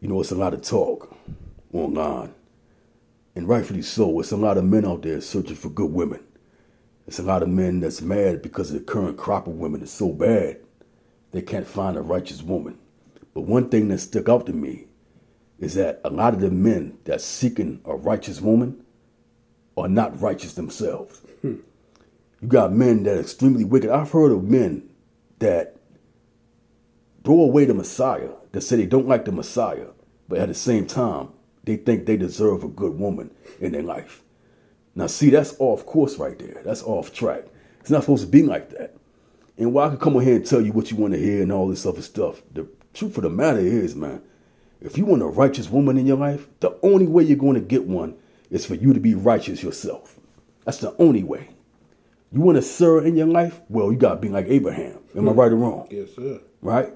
It's a lot of talk online, and rightfully so. It's a lot of men out there searching for good women. It's a lot of men that's mad because the current crop of women is so bad they can't find a righteous woman. But one thing that stuck out to me is that a lot of the men that's seeking a righteous woman are not righteous themselves. You got men that are extremely wicked. I've heard of men that throw away the Messiah, that say they don't like the Messiah, but at the same time, they think they deserve a good woman in their life. Now, see, that's off course right there. That's off track. It's not supposed to be like that. And while I can come on here and tell you what you want to hear and all this other stuff, the truth of the matter is, man, if you want a righteous woman in your life, the only way you're going to get one is for you to be righteous yourself. That's the only way. You want a Sarah in your life? Well, you got to be like Abraham. Am I right or wrong? Yes, sir. Right?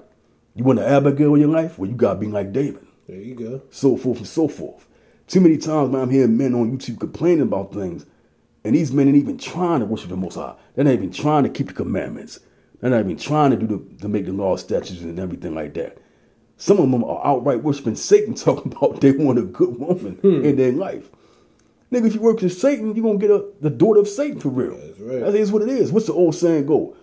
You want an Abigail in your life? Well, you got to be like David. There you go. So forth and so forth. Too many times, man, I'm hearing men on YouTube complaining about things, and these men ain't even trying to worship the Most High. They're not even trying to keep the commandments. They're not even trying to make the law, statutes, and everything like that. Some of them are outright worshiping Satan, talking about they want a good woman in their life. Nigga, if you work with Satan, you're going to get the daughter of Satan for real. That's right. That is what it is. What's the old saying go?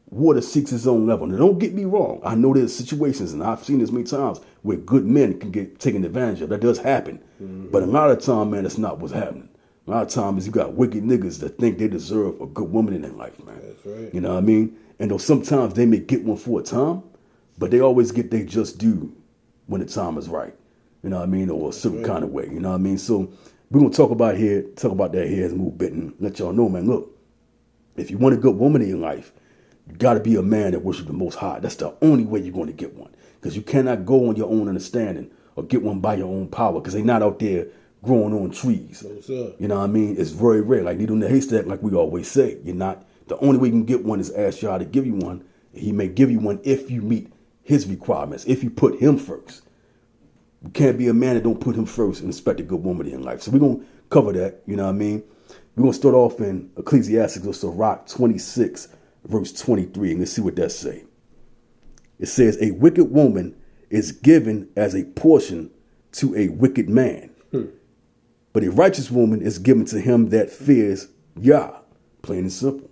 Water seeks its own level. Now, don't get me wrong. I know there's situations, and I've seen this many times, where good men can get taken advantage of. That does happen. But a lot of time, man, that's not what's happening. A lot of times, you got wicked niggas that think they deserve a good woman in their life, man. That's right. You know what I mean? And though sometimes they may get one for a time, but they always get their just due when the time is right. You know what I mean? Or a certain kind of way. You know what I mean? So we're going to talk about that here as a little bit and let y'all know, man, look, if you want a good woman in your life, you got to be a man that worships the Most High. That's the only way you're going to get one. Because you cannot go on your own understanding or get one by your own power because they're not out there growing on trees. You know what I mean? It's very rare. Like needle in the haystack, like we always say. You're not. The only way you can get one is ask Yah to give you one. He may give you one if you meet his requirements, if you put him first. You can't be a man that don't put him first and expect a good woman in life. So we're going to cover that, you know what I mean? We're going to start off in Ecclesiastes or Sirach 26, verse 23, and let's see what that say. It says, a wicked woman is given as a portion to a wicked man, but a righteous woman is given to him that fears Yah. Plain and simple.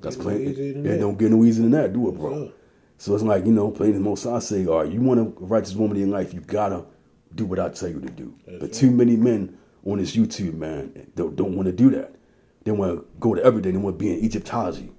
That's plain. It don't get no easier than that, do it, bro. So it's like, plain and most I say, all right, you want a righteous woman in your life, you gotta do what I tell you to do. But too many men on this YouTube, man, don't want to do that. They want to go to everything. They want to be in Egyptology.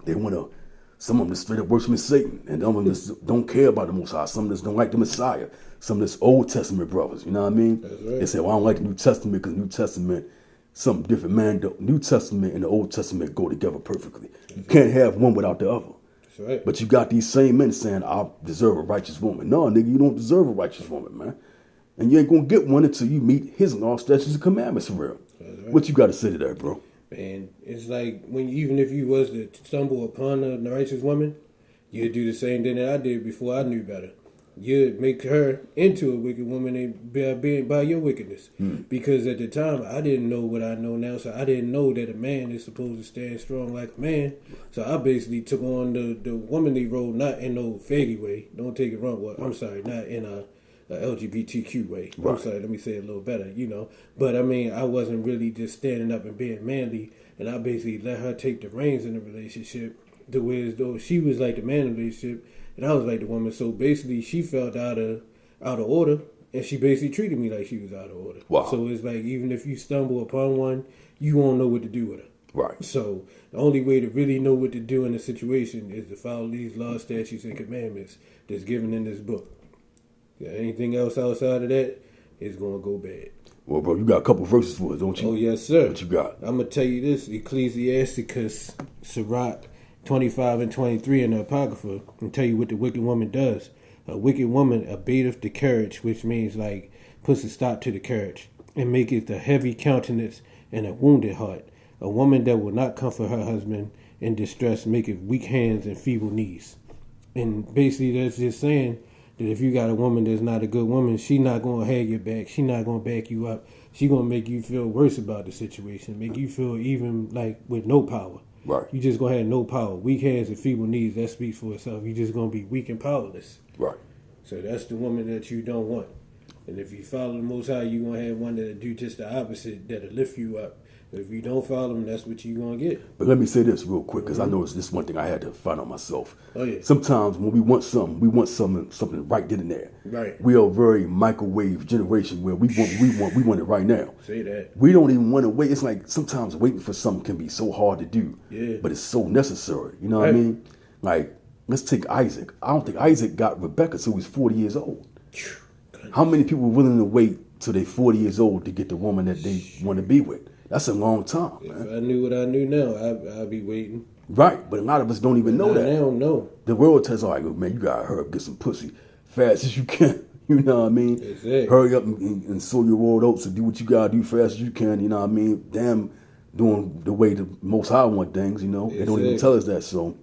They want to, some of them just straight up worshiping Satan. And some of them just don't care about the Most High. Some of them just don't like the Messiah. Some of this Old Testament brothers, you know what I mean? They say, well, I don't like the New Testament because New Testament, something different. Man, the New Testament and the Old Testament go together perfectly. You can't have one without the other. Right. But you got these same men saying, I deserve a righteous woman. No, nigga, you don't deserve a righteous woman, man. And you ain't going to get one until you meet his law, statutes, and commandments for real. Right. What you got to say to that, bro? Man, it's like even if you was to stumble upon a righteous woman, you'd do the same thing that I did before I knew better. You'd make her into a wicked woman by your wickedness. Because at the time, I didn't know what I know now. So I didn't know that a man is supposed to stand strong like a man. So I basically took on the womanly role, not in no faggy way. Don't take it wrong. Well, I'm sorry, not in a LGBTQ way. Right. I'm sorry, let me say it a little better, But I mean, I wasn't really just standing up and being manly. And I basically let her take the reins in the relationship. The way as though she was like the man in the relationship. And I was like the woman. So basically, she felt out of order, and she basically treated me like she was out of order. Wow. So it's like even if you stumble upon one, you won't know what to do with her. Right. So the only way to really know what to do in a situation is to follow these laws, statutes, and commandments that's given in this book. Anything else outside of that is going to go bad. Well, bro, you got a couple verses for us, don't you? Oh, yes, sir. What you got? I'm going to tell you this, Ecclesiasticus, Sirach 25 and 23 in the Apocrypha, and tell you what the wicked woman does. A wicked woman abateth the courage, which means like puts a stop to the courage, and maketh a heavy countenance and a wounded heart. A woman that will not comfort her husband in distress maketh weak hands and feeble knees. And basically that's just saying that if you got a woman that's not a good woman, she not going to have your back. She not going to back you up. She going to make you feel worse about the situation, make you feel even like with no power. Right. You just going to have no power. Weak hands and feeble knees, that speaks for itself. You just going to be weak and powerless. Right. So that's the woman that you don't want. And if you follow the Most High, you're going to have one that'll do just the opposite, that'll lift you up. If you don't follow him, that's what you're going to get. But let me say this real quick, because I know this one thing I had to find out myself. Oh, yeah. Sometimes when we want something right then and there. Right. We are a very microwave generation where we want it right now. Say that. We don't even want to wait. It's like sometimes waiting for something can be so hard to do. Yeah. But it's so necessary. You know what I mean? Like, let's take Isaac. I don't think Isaac got Rebecca till he was 40 years old. How many people are willing to wait till they're 40 years old to get the woman that they want to be with? That's a long time, man. If I knew what I knew now, I'd be waiting. Right, but a lot of us don't even know that. They don't know. The world tells us, like, man, you gotta hurry up, get some pussy fast as you can. You know what I mean? Exactly. Hurry up and sow your rolled oats and do what you gotta do fast as you can. You know what I mean? Damn, doing the way the Most High want things. You know, they don't even tell us that. So,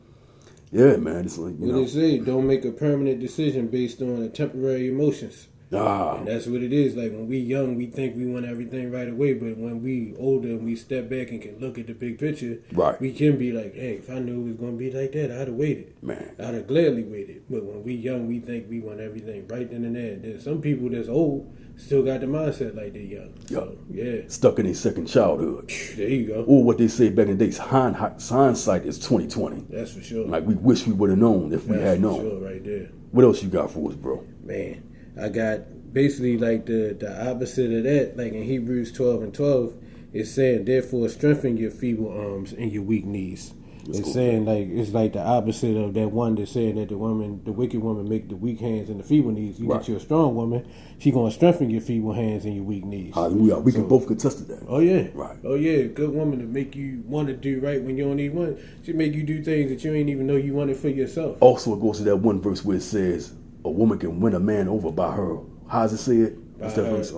yeah, man, it's like What they say, don't make a permanent decision based on temporary emotions. And that's what it is. Like when we young, we think we want everything right away, but when we older and we step back and can look at the big picture, right, we can be like, hey, if I knew it was going to be like that, I'd have waited. Man, I'd have gladly waited. But when we young, we think we want everything right then and there. There's some people that's old still got the mindset like they're young. So, yeah. Stuck in their second childhood. There you go. Or what they say back in the days, hindsight is 20/20. That's for sure. Like we wish we would have known if we had known. That's for sure right there. What else you got for us, bro? Man, I got basically like the opposite of that. Like in Hebrews 12:12, it's saying, therefore strengthen your feeble arms and your weak knees. It's saying like it's like the opposite of that one that's saying that the wicked woman make the weak hands and the feeble knees. You get you a strong woman, she gonna strengthen your feeble hands and your weak knees. Hallelujah. We can both contest to that. Oh yeah. Right. Oh yeah. Good woman to make you want to do right when you don't even want. She make you do things that you ain't even know you wanted for yourself. Also, it goes to that one verse where it says a woman can win a man over by her. How does it say it? What's that verse?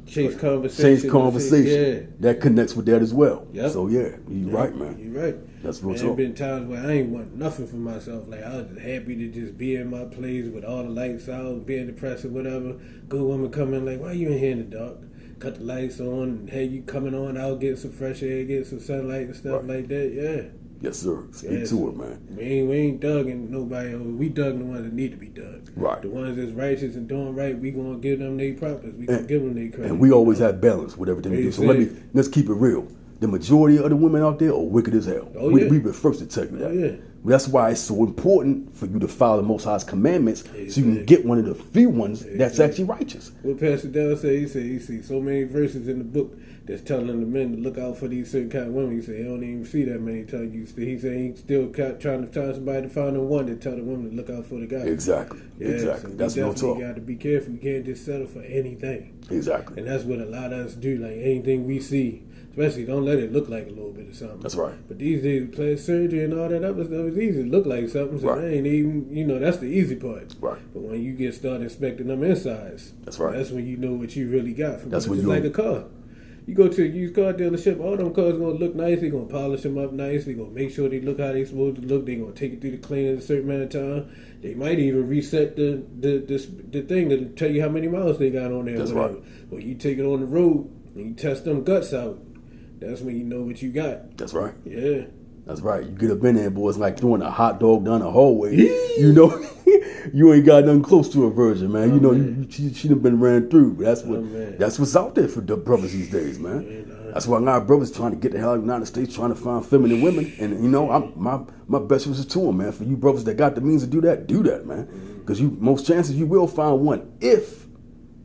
Chase conversation. Chase conversation. Yeah. That connects with that as well. Yep. So yeah, you're right, man. You're right. That's what's There up. been times where I ain't want nothing for myself. Like I was just happy to just be in my place with all the lights out, being depressed or whatever. Good woman come in like, why you in here in the dark? Cut the lights on, and hey, you coming on out, getting some fresh air, getting some sunlight and stuff like that. Yeah. Yes, sir. Speak to it, man. We ain't dugging nobody over. We dug the ones that need to be dug. Right. The ones that's righteous and doing right, we gonna give them their props. We gonna give them their credit. And we always have balance with everything we do. So let's keep it real. The majority of the women out there are wicked as hell. Oh, We yeah. be the first to tell you that. Oh, yeah. That's why it's so important for you to follow the Most High's commandments so you can get one of the few ones that's actually righteous. What Pastor Dell said, he see so many verses in the book that's telling the men to look out for these certain kind of women. He said he don't even see that many times. He said he's still trying to find somebody to find the one that tell the women to look out for the guy. Exactly. Yeah, exactly. So That's real talk. We got to be careful. We can't just settle for anything. Exactly. And that's what a lot of us do. Like anything we see, especially don't let it look like a little bit of something. That's right. But these days, plastic surgery and all that other stuff is easy. It look like something, so Right. they ain't even, that's the easy part. Right. But when you get started inspecting them insides, That's right. That's when you know what you really got. That's when just you like a car. You go to a used car dealership, all them cars gonna look nice. They gonna polish them up nice. They gonna make sure they look how they supposed to look. They gonna take it through the cleaning a certain amount of time. They might even reset the thing to tell you how many miles they got on there. That's whatever. right. When you take it on the road and you test them guts out, that's when you know what you got. That's right. Yeah. That's right. You get up in there, boy. It's like throwing a hot dog down the hallway. You know, you ain't got nothing close to a virgin, man. You know, she done been ran through. That's what's out there for the brothers these days, man. That's why a lot of brothers trying to get the hell out of the United States, trying to find feminine women. And you know, my best wishes to them, man. For you brothers that got the means to do that, man. Because most chances you will find one if.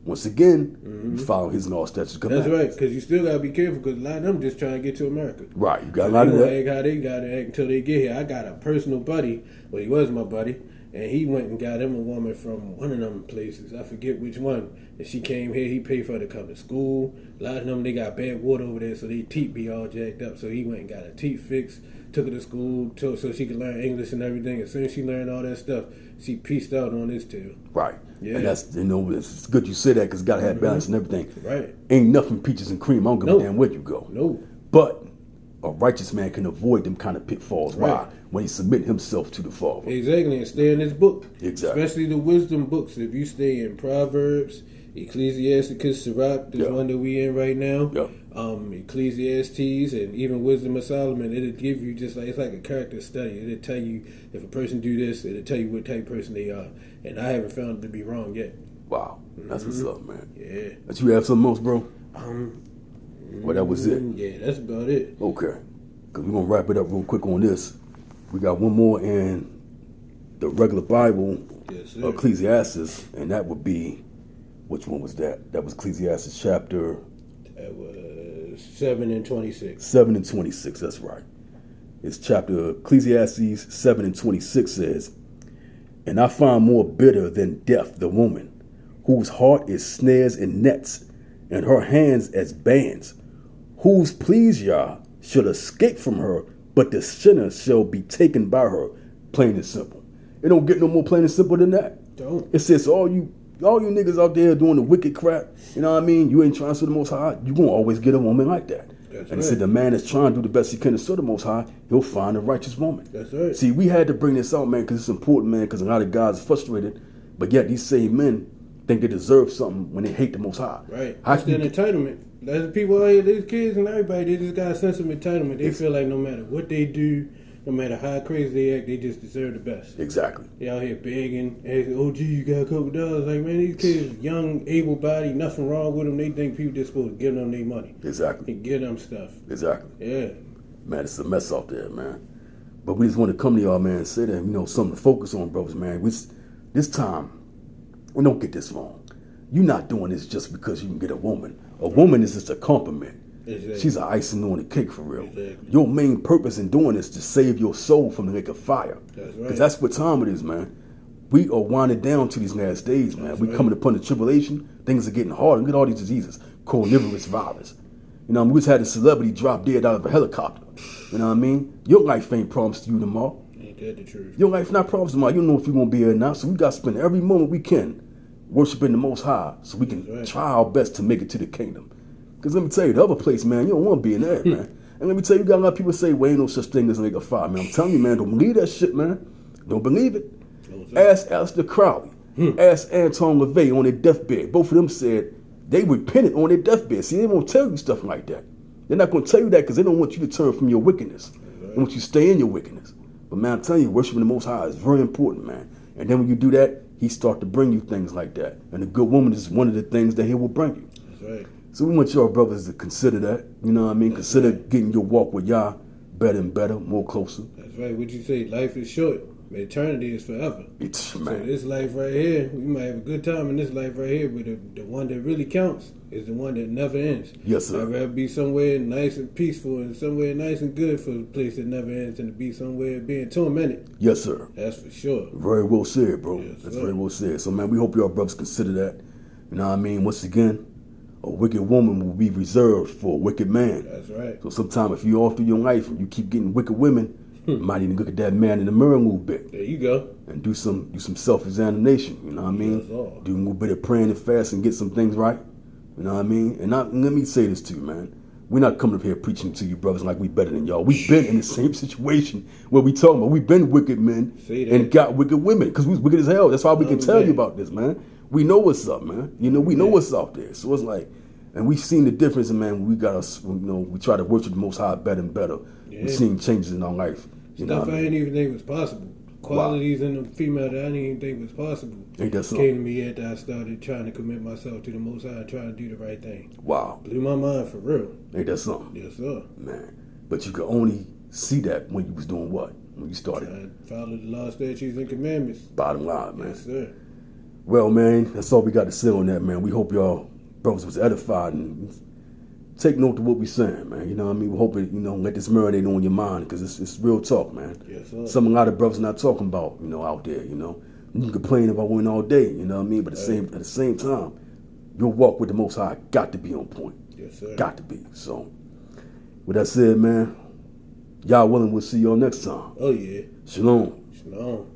Once again, you follow his and all statutes. That's right, because you still gotta be careful. Because a lot of them just trying to get to America. Right, you got a lot of that. Act how they gotta act until they get here. I got a personal buddy. Well, he was my buddy, and he went and got him a woman from one of them places. I forget which one. And she came here. He paid for her to come to school. A lot of them they got bad water over there, so their teeth be all jacked up. So he went and got her teeth fixed. Took her to school so she could learn English and everything. As soon as she learned all that stuff, she pieced out on this tail. Right. Yeah. And that's, it's good you say that because got to have balance and everything. Right. Ain't nothing peaches and cream. I don't give a damn where you go. No. But a righteous man can avoid them kind of pitfalls. Right. Why? When he submit himself to the Father. Exactly, and stay in this book. Exactly. Especially the wisdom books. If you stay in Proverbs, Ecclesiasticus, Sirach, this one that we in right now, Ecclesiastes, and even Wisdom of Solomon, it'll give you just like, it's like a character study. It'll tell you if a person do this, it'll tell you what type of person they are. And I haven't found it to be wrong yet. Wow. That's what's up, man. Yeah. But you have something else, bro? Well, that was it. Yeah, that's about it. Okay. Because we're going to wrap it up real quick on this. We got one more in the regular Bible, Yes, sir. Ecclesiastes, and that would be, which one was that? That was Ecclesiastes chapter That was 7 and 26. 7 and 26, that's right. It's chapter Ecclesiastes 7 and 26 says, "And I find more bitter than death the woman, whose heart is snares and nets, and her hands as bands, whose pleas Yah shall escape from her, but the sinner shall be taken by her." Plain and simple. It don't get no more plain and simple than that. Don't. It says all you niggas out there doing the wicked crap, you know what I mean? You ain't trying to serve the Most High, you gonna always get a woman like that. That's and right. it said the man that's trying to do the best he can to serve the Most High, he'll find a righteous woman. That's right. See, we had to bring this out, man, because it's important, man, because a lot of guys are frustrated, but yet these same men think they deserve something when they hate the Most High. Right. How That's can an you- entitlement. That's the people out here, these kids and everybody, they just got a sense of entitlement. They feel like no matter what they do, no matter how crazy they act, they just deserve the best. Exactly. They out here begging, asking, "Oh, gee, you got a couple dollars." Like, man, these kids, young, able-bodied, nothing wrong with them. They think people just supposed to give them their money Exactly. and give them stuff. Exactly. Yeah. Man, it's a mess out there, man. But we just want to come to y'all, man, and say that, something to focus on, brothers, man. This time, we don't get this wrong. You're not doing this just because you can get a woman. A woman is just a compliment. Exactly. She's an icing on the cake, for real. Exactly. Your main purpose in doing this is to save your soul from the lake of fire. That's right. Because that's what time it is, man. We are winding down to these last days, man. That's We right. coming upon the tribulation. Things are getting harder. Look at all these diseases. Carnivorous virus. We just had a celebrity drop dead out of a helicopter. You know what I mean? Your life ain't promised to you tomorrow. Ain't that the truth? Your life not promised tomorrow. You don't know if you're going to be here or not. So we got to spend every moment we can worshiping the Most High so we can That's right. try our best to make it to the kingdom. Because let me tell you, the other place, man, you don't want to be in there, man. And let me tell you, you got a lot of people say, well, ain't no such thing as a lake of fire, man. I'm telling you, man, don't believe that shit, man. Don't believe it. No, sir. Ask Aleister Crowley. Ask Anton LaVey on their deathbed. Both of them said they repented on their deathbed. See, they won't tell you stuff like that. They're not going to tell you that because they don't want you to turn from your wickedness. They want you to stay in your wickedness. But, man, I'm telling you, worshiping the Most High is very important, man. And then when you do that, he start to bring you things like that. And a good woman is one of the things that he will bring you. That's right. So we want y'all brothers to consider that. You know what I mean? Consider getting your walk with Yah better and better, more closer. That's right. What you say? Life is short. Eternity is forever. It's, So man. this life right here, we might have a good time in this life right here, but the one that really counts is the one that never ends. Yes, sir. I'd rather be somewhere nice and peaceful and somewhere nice and good for a place that never ends than to be somewhere being tormented. Yes, sir. That's for sure. Very well said, bro. Yes, That's sir. very well said. So, man, we hope y'all brothers consider that. You know what I mean? Once again, a wicked woman will be reserved for a wicked man. That's right. So sometimes if you all through your life and you keep getting wicked women, you might even look at that man in the mirror a little bit There you go. and do some self-examination. You know what I mean? Yes, sir. Do a little bit of praying and fasting and get some things right. You know what I mean? And let me say this to you, man. We're not coming up here preaching to you brothers like we better than y'all. We've been in the same situation where we talking about. We've been wicked men Say that. and got wicked women because we was wicked as hell. That's why we can Oh, tell you man. about this, man. We know what's up, man. We know what's out there. So it's like, and we've seen the difference, and man, we got us. We try to worship the Most High better and better. Yeah. We've seen changes in our life. You know Stuff what I I mean? didn't even think was possible. Qualities in the female that I didn't even think was possible. Ain't that Came something? to me after I started trying to commit myself to the Most High and trying to do the right thing. Wow. Blew my mind for real. Ain't that something? Yes, sir. Man. But you could only see that when you was doing what? When you started. I followed the law, statutes, and commandments. Bottom line, man. Yes, sir. Well, man, that's all we got to say on that, man. We hope y'all brothers was edified and take note of what we saying, man. You know what I mean? We hope it, let this marinate on your mind because it's real talk, man. Yes, sir. Something a lot of brothers not talking about, out there, You can complain about women all day, you know what I mean? But at the same time, your walk with the Most High got to be on point. Yes, sir. Got to be. So, with that said, man, y'all willing, we'll see y'all next time. Oh, yeah. Shalom. Shalom.